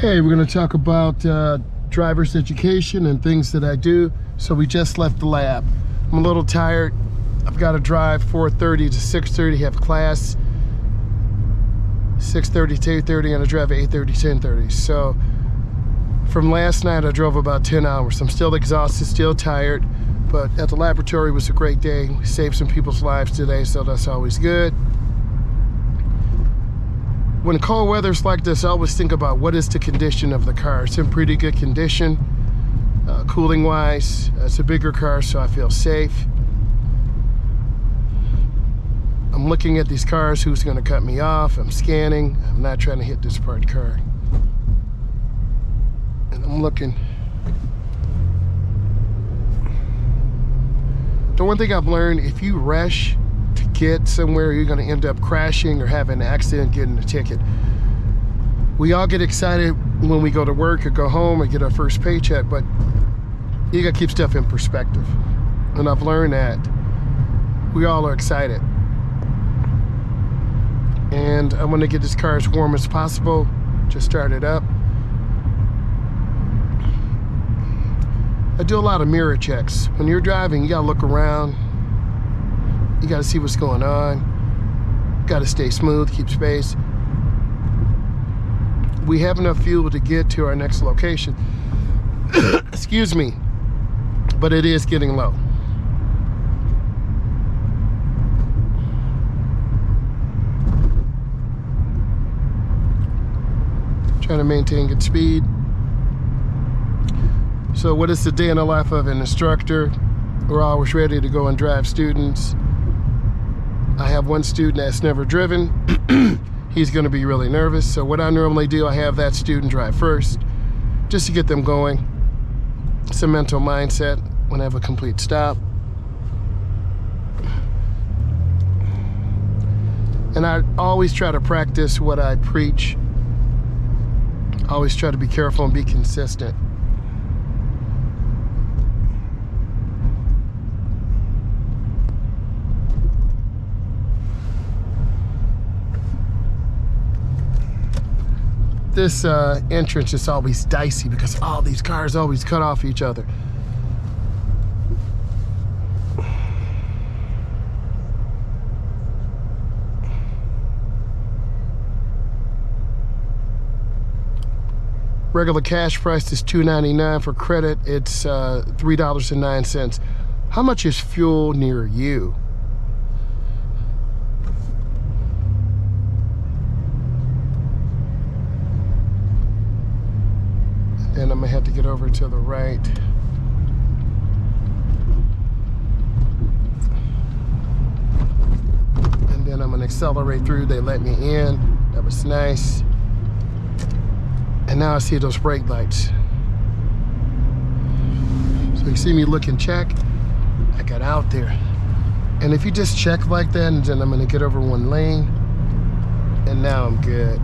Okay, we're going to talk about driver's education and things that I do. So we just left the lab. I'm a little tired. I've got to drive 4:30 to 6:30, have class 6:30 to 8:30, and I drive 8:30 to 10:30. So from last night, I drove about 10 hours. I'm still exhausted, still tired, but at the laboratory was a great day. We saved some people's lives today, so that's always good. When cold weather's like this, I always think about what is the condition of the car. It's in pretty good condition, cooling wise. It's a bigger car, so I feel safe. I'm looking at these cars, who's gonna cut me off. I'm scanning. I'm not trying to hit this parked car. And I'm looking. The one thing I've learned, if you rush to get somewhere, you're gonna end up crashing or having an accident, getting a ticket. We all get excited when we go to work or go home or get our first paycheck, but you gotta keep stuff in perspective. And I've learned that we all are excited. And I want to get this car as warm as possible. Just start it up. I do a lot of mirror checks. When you're driving, you gotta look around. You gotta see what's going on. Gotta stay smooth, keep space. We have enough fuel to get to our next location. Excuse me, but it is getting low. Trying to maintain good speed. So what is the day in the life of an instructor? We're always ready to go and drive students. I have one student that's never driven. He's gonna be really nervous. So what I normally do, I have that student drive first, just to get them going. It's a mental mindset when I have a complete stop. And I always try to practice what I preach. Always try to be careful and be consistent. This entrance is always dicey because all these cars always cut off each other. Regular cash price is $2.99. For credit, it's $3.09. How much is fuel near you? Then I'm gonna have to get over to the right. And then I'm gonna accelerate through. They let me in. That was nice. And now I see those brake lights. So you see me look and check. I got out there. And if you just check like that, and then I'm gonna get over one lane, and now I'm good.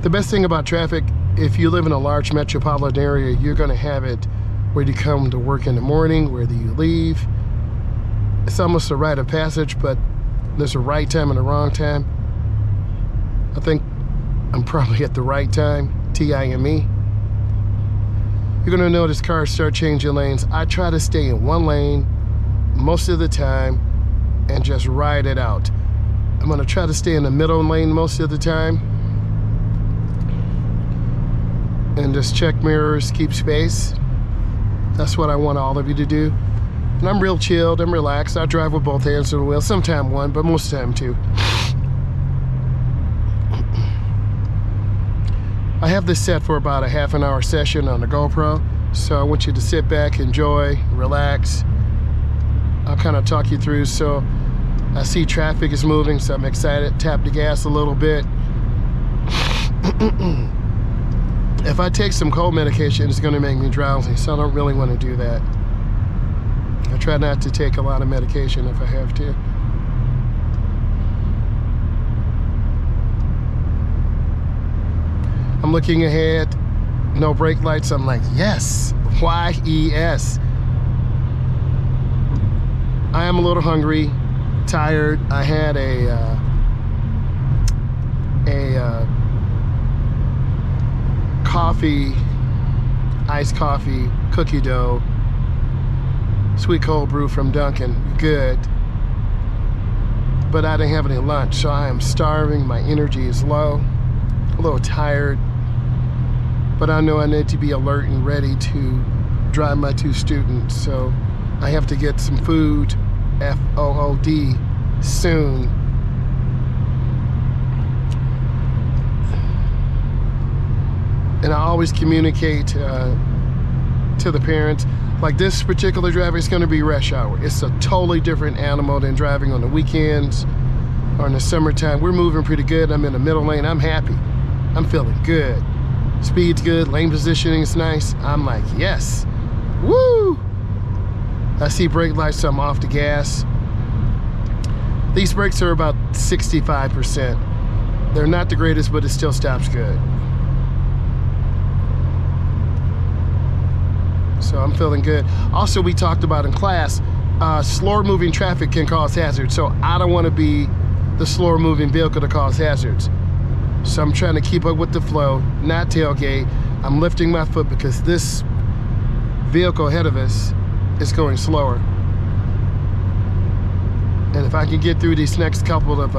The best thing about traffic, if you live in a large metropolitan area, you're gonna have it whether you come to work in the morning, whether you leave. It's almost a rite of passage, but there's a right time and a wrong time. I think I'm probably at the right time, T-I-M-E. You're gonna notice cars start changing lanes. I try to stay in one lane most of the time and just ride it out. I'm gonna try to stay in the middle lane most of the time and just check mirrors, keep space. That's what I want all of you to do. And I'm real chilled, I'm relaxed. I drive with both hands on the wheel, sometimes one, but most of the time two. I have this set for about a half-an-hour session on the GoPro, so I want you to sit back, enjoy, relax. I'll kind of talk you through. So I see traffic is moving, so I'm excited. Tap the gas a little bit. If I take some cold medication, it's gonna make me drowsy, so I don't really want to do that. I try not to take a lot of medication if I have to. I'm looking ahead, no brake lights. I'm like, yes, Y-E-S. I am a little hungry, tired. I had a coffee, iced coffee, cookie dough, sweet cold brew from Dunkin', good. But I didn't have any lunch, so I am starving. My energy is low, a little tired, but I know I need to be alert and ready to drive my 2 students, so I have to get some food, F-O-O-D, soon. And I always communicate to the parents, like this particular driver is going to be rush hour. It's a totally different animal than driving on the weekends or in the summertime. We're moving pretty good. I'm in the middle lane. I'm happy. I'm feeling good. Speed's good. Lane positioning is nice. I'm like, yes. Woo! I see brake lights, so I'm off the gas. These brakes are about 65%. They're not the greatest, but it still stops good. So I'm feeling good. Also, we talked about in class, slower moving traffic can cause hazards. So I don't want to be the slower moving vehicle to cause hazards. So I'm trying to keep up with the flow, not tailgate. I'm lifting my foot because this vehicle ahead of us is going slower. And if I can get through these next couple of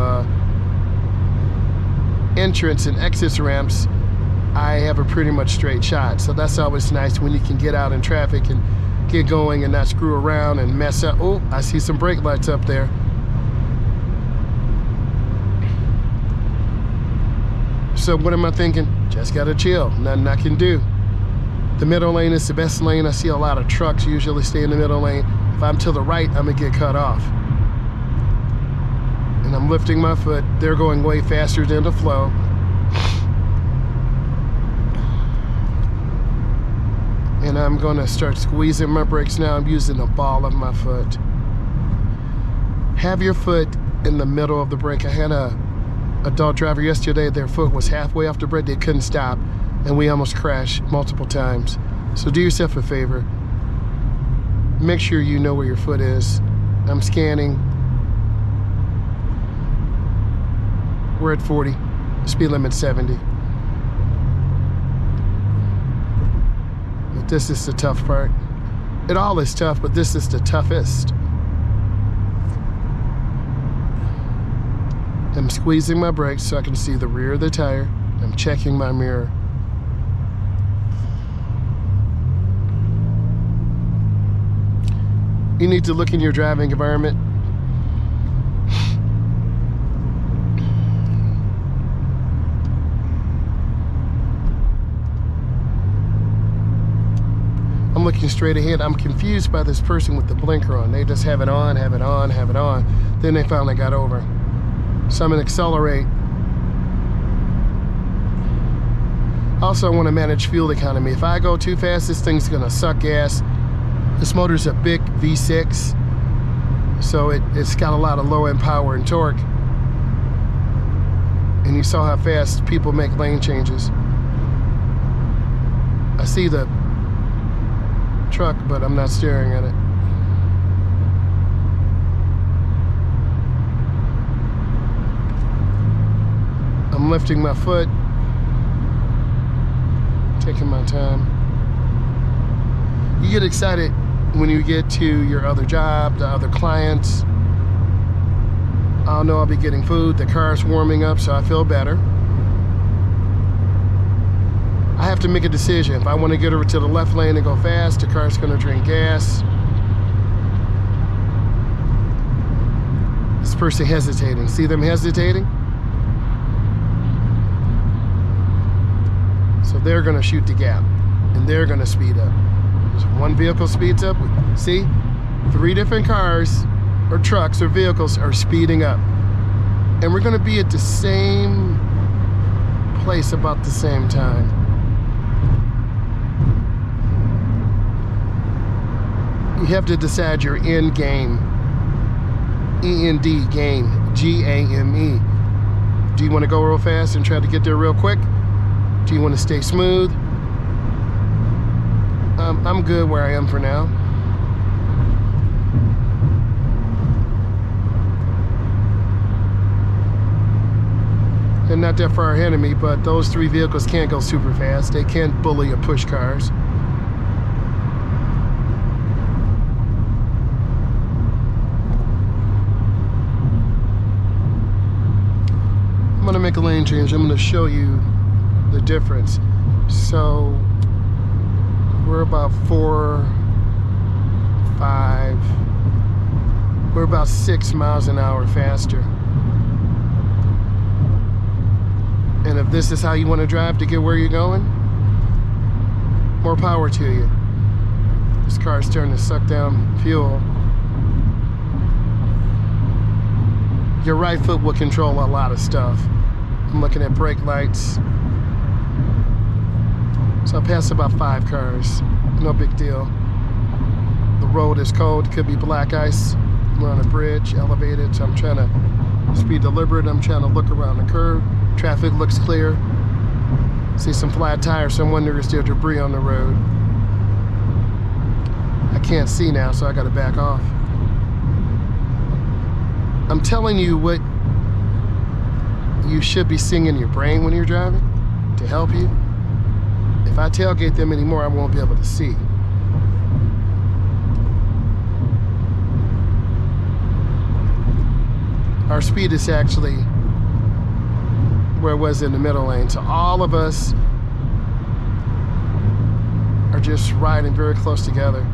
entrance and exit ramps, I have a pretty much straight shot. So that's always nice when you can get out in traffic and get going and not screw around and mess up. Oh, I see some brake lights up there. So what am I thinking? Just gotta chill, nothing I can do. The middle lane is the best lane. I see a lot of trucks usually stay in the middle lane. If I'm to the right, I'm gonna get cut off. And I'm lifting my foot. They're going way faster than the flow. And I'm gonna start squeezing my brakes now. I'm using the ball of my foot. Have your foot in the middle of the brake. I had a adult driver yesterday, their foot was halfway off the brake, they couldn't stop, and we almost crashed multiple times. So do yourself a favor. Make sure you know where your foot is. I'm scanning. We're at 40, speed limit 70. But this is the tough part. It all is tough, but this is the toughest. I'm squeezing my brakes so I can see the rear of the tire. I'm checking my mirror. You need to look in your driving environment. I'm looking straight ahead. I'm confused by this person with the blinker on. They just have it on, have it on, have it on. Then they finally got over. So I'm gonna accelerate. Also, I wanna manage fuel economy. If I go too fast, this thing's gonna suck gas. This motor's a big V6, so it's got a lot of low end power and torque. And you saw how fast people make lane changes. I see the truck, but I'm not staring at it. I'm lifting my foot, taking my time. You get excited when you get to your other job, the other clients. I'll know I'll be getting food, the car's warming up, so I feel better. I have to make a decision. If I want to get over to the left lane and go fast, the car's gonna drink gas. This person hesitating. See them hesitating? So they're gonna shoot the gap and they're gonna speed up. So one vehicle speeds up, see? 3 different cars or trucks or vehicles are speeding up. And we're gonna be at the same place about the same time. You have to decide your end game. END, game, G-A-M-E. Do you wanna go real fast and try to get there real quick? Do you want to stay smooth? I'm good where I am for now. And not that far ahead of me, but those three vehicles can't go super fast. They can't bully or push cars. I'm gonna make a lane change. I'm gonna show you the difference. So we're about 4, 5, we're about 6 miles an hour faster. And if this is how you want to drive to get where you're going, more power to you. This car is starting to suck down fuel. Your right foot will control a lot of stuff. I'm looking at brake lights. So I passed about 5 cars. No big deal. The road is cold. It could be black ice. We're on a bridge, elevated, so I'm trying to be deliberate. I'm trying to look around the curve. Traffic looks clear. See some flat tires, so I'm wondering if there's debris on the road. I can't see now, so I gotta back off. I'm telling you what you should be seeing in your brain when you're driving to help you. If I tailgate them anymore, I won't be able to see. Our speed is actually where it was in the middle lane. So all of us are just riding very close together.